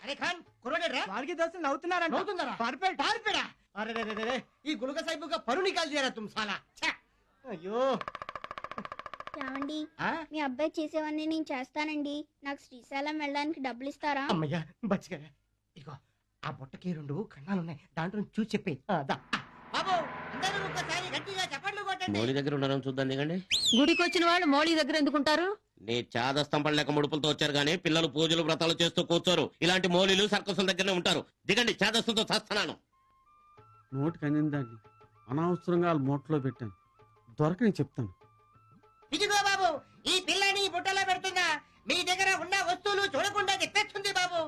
అరే ఖాన్ కుర్రగడ్రా వాళ్ళకి దోస్తులు నవ్వుతున్నారంట. నవ్వుతున్నారా? పర్ఫెక్ట్. టార్పెడా? అరే ఈ గులక సాహిబుగా పరు నికాల్ దియరా తుమ్ సాలా. ఛ! అయ్యో ఏమండి ఆ? మీ అబ్బాయి చేసేవన్నీ నేను చేస్తానండి. నాకు శ్రీశైలం వెళ్ళడానికి డబ్బులు ఇస్తారా? అమ్మయ్యా బచ్చిగా. ఇగో ఆ బుట్టకి 2 కన్నాలున్నాయి, దాంట్లో నుంచి చూసి చెప్పి బాబు అందరూ ఒక్కసారి గట్టిగా చప్పట్లు కొట్టండి. మౌలి దగ్గర ఉన్నారని చూద్దాం దిగండి. గుడికి వచ్చిన వాళ్ళు మౌళి దగ్గర ఎందుకుంటారు? నీ చాదస్తంపం లేక ముడుపులతో వచ్చారు గానీ పిల్లలు పూజలు వ్రతాలు చేస్తూ కూర్చోరు. ఇలాంటి మౌలిలు సర్కసుల దగ్గరనే ఉంటారు. దిగండి, చాదస్తంతో చేస్తున్నాను. నోటికి అందిందాన్ని అనవసరంగా వాళ్ళ మూటలో పెట్టాను. దొరకని చెప్తాను. ఇదిగో బాబు, ఈ పిల్లని బుట్టలో పెడుతున్నా. మీ దగ్గర ఉన్న వస్తువులు చూడకుండా చెప్పేస్తుంది బాబు.